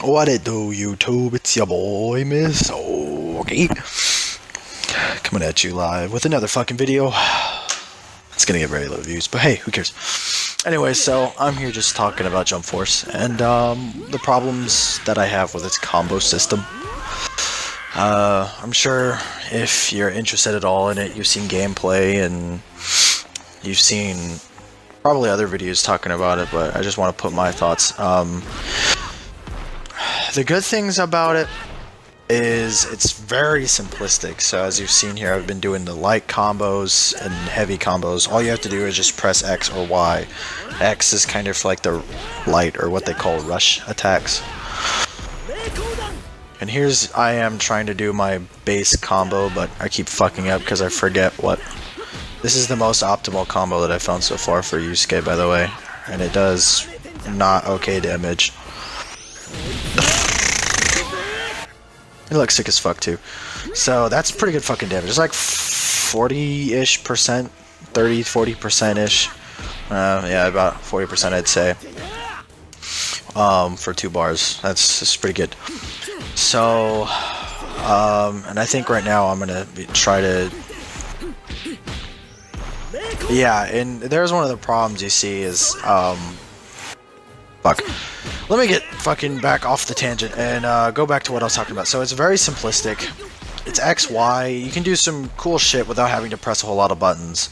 What it do, YouTube? It's your boy, Miss Okay. Coming at you live with another fucking video. It's gonna get very low views, but hey, who cares? Anyway, so I'm here just talking about Jump Force and the problems that I have with its combo system. I'm sure if you're interested at all in it, you've seen gameplay and you've seen probably other videos talking about it, but I just want to put my thoughts. The good things about it is it's very simplistic. So as you've seen here, I've been doing the light combos and heavy combos. All you have to do is just press X or Y. X is kind of like the light or what they call rush attacks. And here's I am trying to do my base combo, but I keep fucking up because I forget what. This is the most optimal combo that I've found so far for Yusuke, by the way. And it does not okay damage. It looks sick as fuck too. So that's pretty good fucking damage. It's like 40-ish percent, 30-40%-ish. Yeah, about 40% I'd say. For 2 bars. That's pretty good. So, and I think right now I'm gonna try to... Yeah, and there's one of the problems you see is, fuck. Let me get fucking back off the tangent and go back to what I was talking about. So it's very simplistic. It's X, Y. You can do some cool shit without having to press a whole lot of buttons.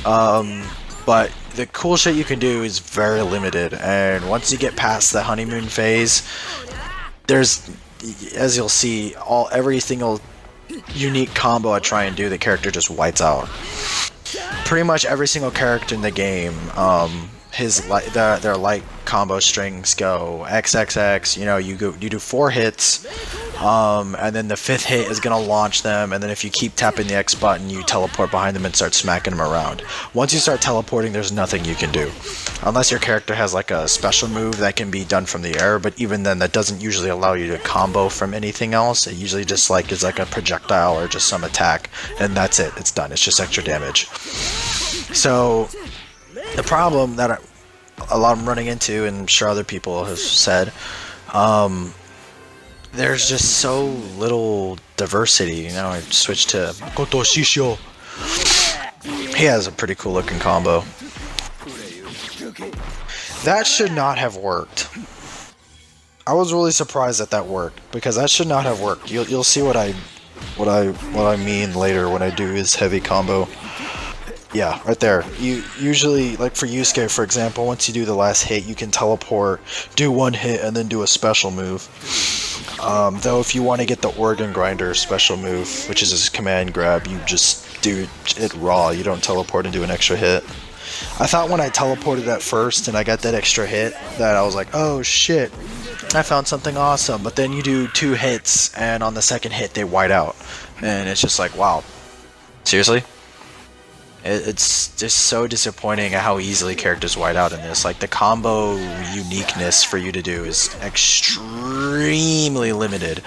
But the cool shit you can do is very limited. And once you get past the honeymoon phase, there's, as you'll see, every single unique combo I try and do, the character just whites out. Pretty much every single character in the game, their light combo strings go XXX. You know, you do 4 hits, and then the 5th hit is gonna launch them, and then if you keep tapping the X button, you teleport behind them and start smacking them around. Once you start teleporting, there's nothing you can do, unless your character has like a special move that can be done from the air. But even then, that doesn't usually allow you to combo from anything else. It usually just like is like a projectile or just some attack, and that's it. It's done. It's just extra damage. So the problem that a lot I'm running into, and I'm sure other people have said, there's just so little diversity. You know, I switched to Makoto Shishio. He has a pretty cool looking combo. That should not have worked. I was really surprised that worked, because that should not have worked. You'll see what I mean later when I do his heavy combo. Yeah, right there. You usually, like for Yusuke, for example, once you do the last hit, you can teleport, do 1 hit, and then do a special move. Though if you want to get the Organ Grinder special move, which is his command grab, you just do it raw. You don't teleport and do an extra hit. I thought when I teleported at first and I got that extra hit, that I was like, oh shit, I found something awesome. But then you do 2 hits, and on the second hit, they white out. And it's just like, wow. Seriously? It's just so disappointing how easily characters white out in this. Like, the combo uniqueness for you to do is extremely limited.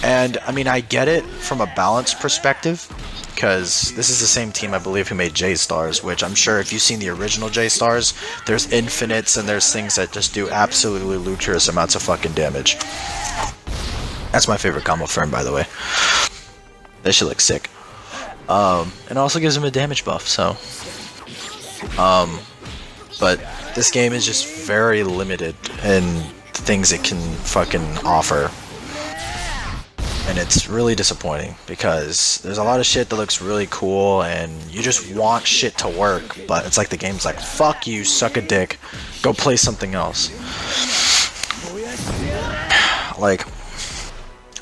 And, I mean, I get it from a balance perspective, because this is the same team, I believe, who made J-Stars, which I'm sure if you've seen the original J-Stars, there's infinites and there's things that just do absolutely ludicrous amounts of fucking damage. That's my favorite combo for him, by the way. That shit looks sick. And also gives him a damage buff, so. But this game is just very limited in things it can fucking offer. And it's really disappointing, because there's a lot of shit that looks really cool, and you just want shit to work, but it's like the game's like, fuck you, suck a dick, go play something else. Like,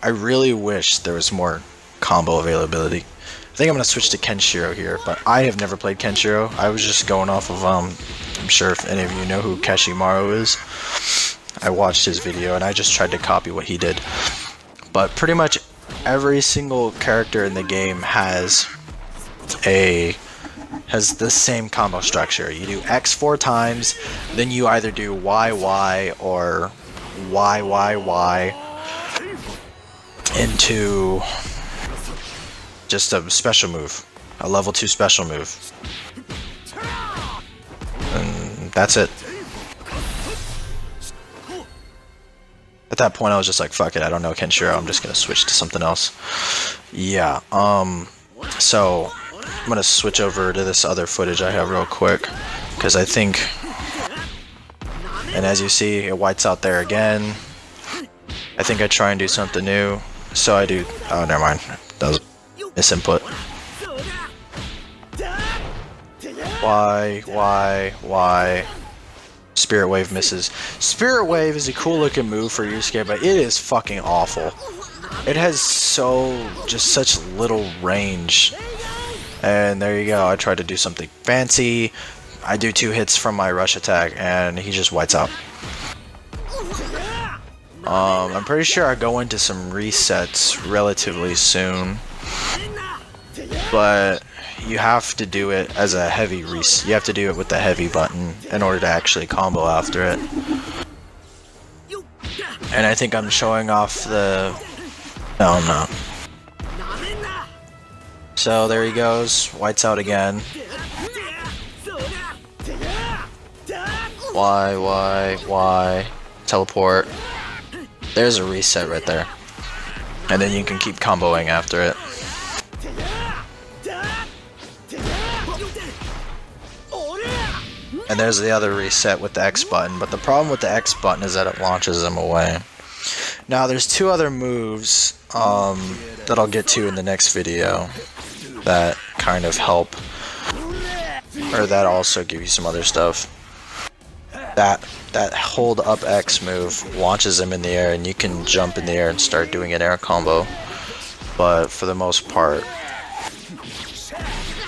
I really wish there was more combo availability. I think I'm going to switch to Kenshiro here, but I have never played Kenshiro. I was just going off of, I'm sure if any of you know who Keshimaru is. I watched his video and I just tried to copy what he did. But pretty much every single character in the game has the same combo structure. You do X 4 times, then you either do Y, Y, or Y, Y, Y into just a special move, a level 2 special move, and that's it. At that point, I was just like, fuck it, I don't know Kenshiro, I'm just gonna switch to something else. Yeah, so I'm gonna switch over to this other footage I have real quick, because I think, and as you see, it whites out there again. I think I try and do something new, so I do, oh, never mind, that was misinput. Why? Spirit Wave misses. Spirit Wave is a cool looking move for Yusuke, but it is fucking awful. It has such little range. And there you go, I tried to do something fancy. I do 2 hits from my rush attack, and he just whites out. I'm pretty sure I go into some resets relatively soon. But you have to do it as a heavy reset. You have to do it with the heavy button in order to actually combo after it. And I think I'm showing off the... No, I'm not. So there he goes, whites out again. Why? Teleport. There's a reset right there. And then you can keep comboing after it. And there's the other reset with the X button, but the problem with the X button is that it launches them away. Now there's 2 other moves that I'll get to in the next video that kind of help, or that also give you some other stuff. That hold up X move launches him in the air, and you can jump in the air and start doing an air combo. But for the most part,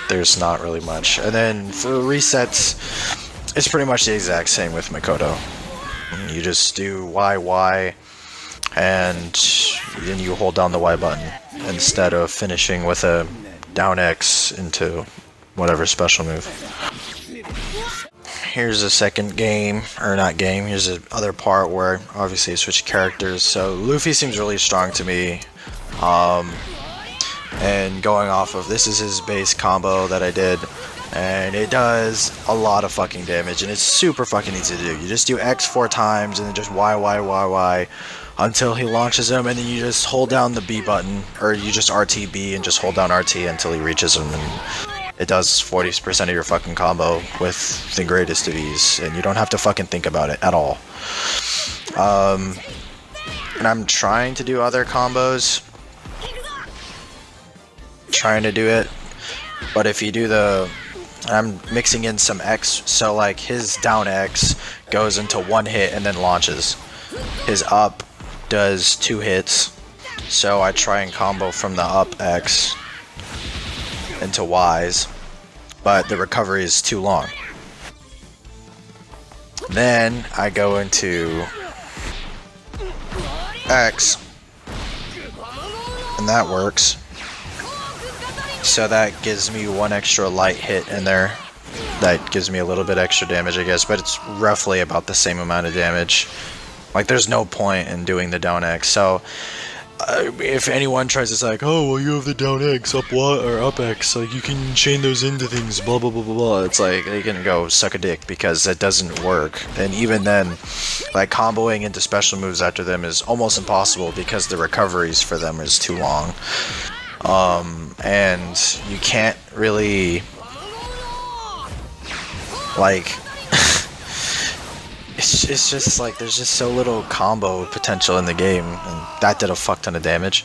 there's not really much. And then for resets, it's pretty much the exact same with Mikoto. You just do Y, and then you hold down the Y button instead of finishing with a down X into whatever special move. Here's a second game, or not game, here's the other part where obviously you switch characters. So Luffy seems really strong to me. And going off of, this is his base combo that I did, and it does a lot of fucking damage, and it's super fucking easy to do. You just do X 4 times, and then just Y, until he launches him, and then you just hold down the B button, or you just RTB and just hold down RT until he reaches him, and it does 40% of your fucking combo with the greatest of ease, and you don't have to fucking think about it at all. And I'm trying to do other combos. Trying to do it, but if you do I'm mixing in some X, so like his down X goes into 1 hit and then launches. His up does 2 hits, so I try and combo from the up X into Ys, but the recovery is too long. Then I go into X, and that works. So that gives me 1 extra light hit in there. That gives me a little bit extra damage, I guess, but it's roughly about the same amount of damage. Like, there's no point in doing the down X. So if anyone tries to say like, oh, well, you have the down X, up what, or up X, like you can chain those into things, blah blah blah blah blah. It's like they can go suck a dick, because it doesn't work. And even then, like, comboing into special moves after them is almost impossible because the recoveries for them is too long. And you can't really, like, it's just like, there's just so little combo potential in the game, and that did a fuck ton of damage.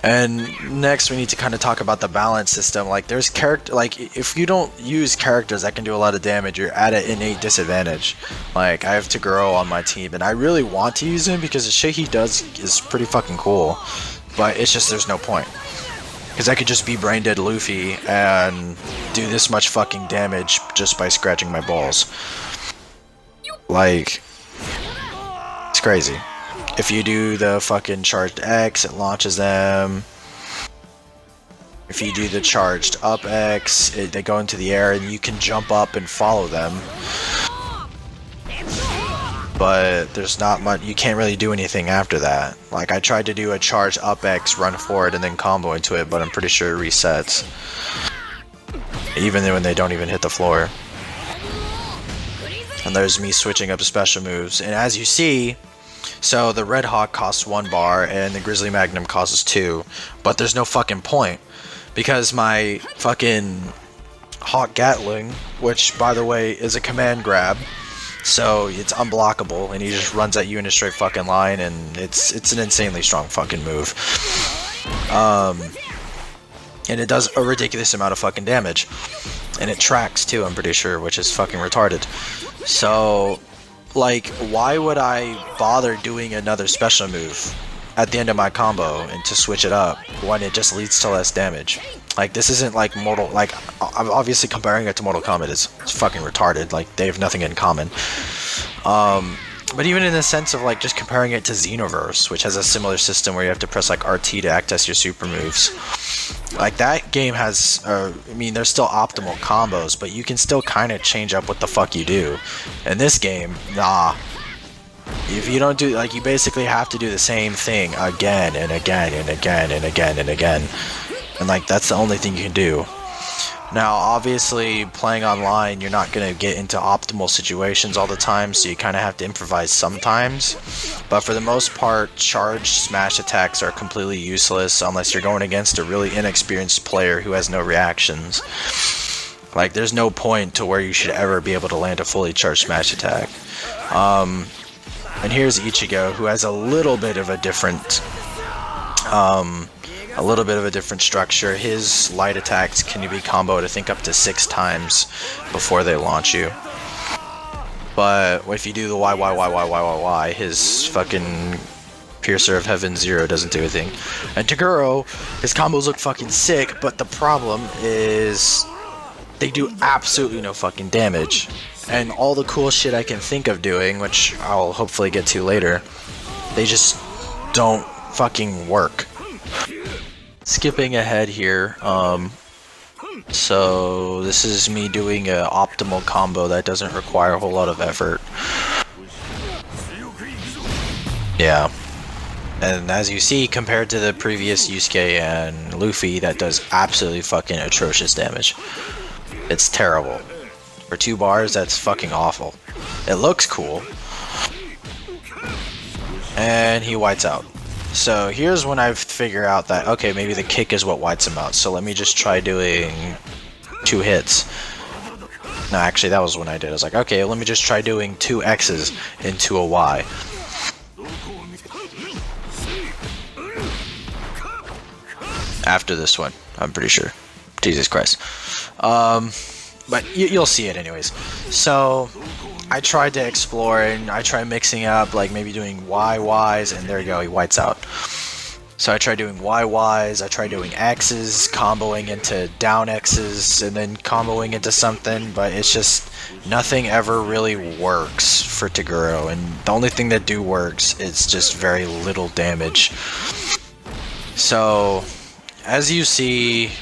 And next we need to kind of talk about the balance system. Like, there's if you don't use characters that can do a lot of damage, you're at an innate disadvantage. Like, I have Toguro on my team, and I really want to use him because the shit he does is pretty fucking cool, but it's just, there's no point. Because I could just be brain dead Luffy and do this much fucking damage just by scratching my balls. Like, it's crazy. If you do the fucking charged X, it launches them. If you do the charged up X, they go into the air and you can jump up and follow them. But there's not much, you can't really do anything after that. Like, I tried to do a charge up X, run forward, and then combo into it, but I'm pretty sure it resets. Even when they don't even hit the floor. And there's me switching up special moves. And as you see, So the Red Hawk costs 1 bar and the Grizzly Magnum costs 2, but there's no fucking point because my fucking Hawk Gatling, which by the way is a command grab, so it's unblockable and he just runs at you in a straight fucking line, and it's an insanely strong fucking move. And it does a ridiculous amount of fucking damage, and it tracks too, I'm pretty sure, which is fucking retarded. So like, why would I bother doing another special move at the end of my combo and to switch it up when it just leads to less damage? Like, this isn't like Mortal, like, I'm obviously comparing it to Mortal Kombat is fucking retarded, like, they have nothing in common. But even in the sense of, like, just comparing it to Xenoverse, which has a similar system where you have to press, like, RT to access your super moves. Like, that game has, I mean, there's still optimal combos, but you can still kind of change up what the fuck you do. In this game, nah. If you don't do, like, you basically have to do the same thing again and again and again and again and again. And, like, that's the only thing you can do. Now, obviously, playing online, you're not going to get into optimal situations all the time, so you kind of have to improvise sometimes. But for the most part, charged smash attacks are completely useless unless you're going against a really inexperienced player who has no reactions. Like, there's no point to where you should ever be able to land a fully charged smash attack. And here's Ichigo, who has a little bit of a different structure. His light attacks can be comboed, I think, up to 6 times before they launch you. But if you do the Y, his fucking Piercer of Heaven 0 doesn't do a thing. And Toguro, his combos look fucking sick, but the problem is they do absolutely no fucking damage. And all the cool shit I can think of doing, which I'll hopefully get to later, they just don't fucking work. Skipping ahead here, so this is me doing an optimal combo that doesn't require a whole lot of effort. Yeah. And as you see, compared to the previous Yusuke and Luffy, that does absolutely fucking atrocious damage. It's terrible. For 2 bars, that's fucking awful. It looks cool. And he whites out. So here's when I figure out that, okay, maybe the kick is what whites him out. So let me just try doing 2 hits. No, actually, that was when I did. I was like, okay, let me just try doing 2 X's into a Y. After this one, I'm pretty sure. Jesus Christ. But you'll see it anyways. So I tried to explore and I tried mixing up, like maybe doing YYs, and there you go, he whites out. So I tried doing YYs, I tried doing X's, comboing into down X's, and then comboing into something, but it's just nothing ever really works for Toguro, and the only thing that works is just very little damage. So as you see,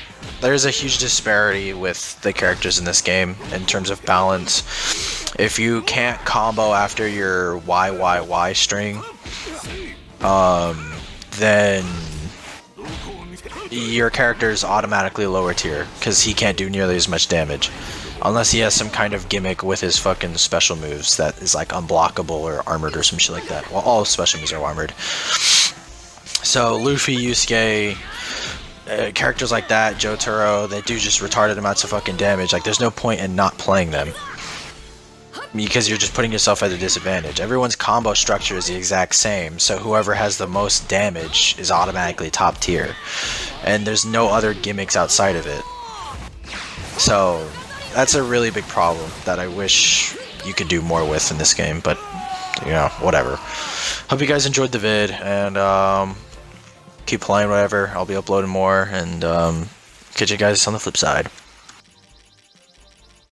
there's a huge disparity with the characters in this game in terms of balance. If you can't combo after your YYY string, then your character is automatically lower tier because he can't do nearly as much damage. Unless he has some kind of gimmick with his fucking special moves that is like unblockable or armored or some shit like that. Well, all special moves are armored. So Luffy, Yusuke, characters like that, Jotaro, they do just retarded amounts of fucking damage. Like, there's no point in not playing them, because you're just putting yourself at a disadvantage. Everyone's combo structure is the exact same, so whoever has the most damage is automatically top tier. And there's no other gimmicks outside of it. So that's a really big problem that I wish you could do more with in this game, but, you know, whatever. Hope you guys enjoyed the vid, and keep playing whatever. I'll be uploading more, and catch you guys on the flip side.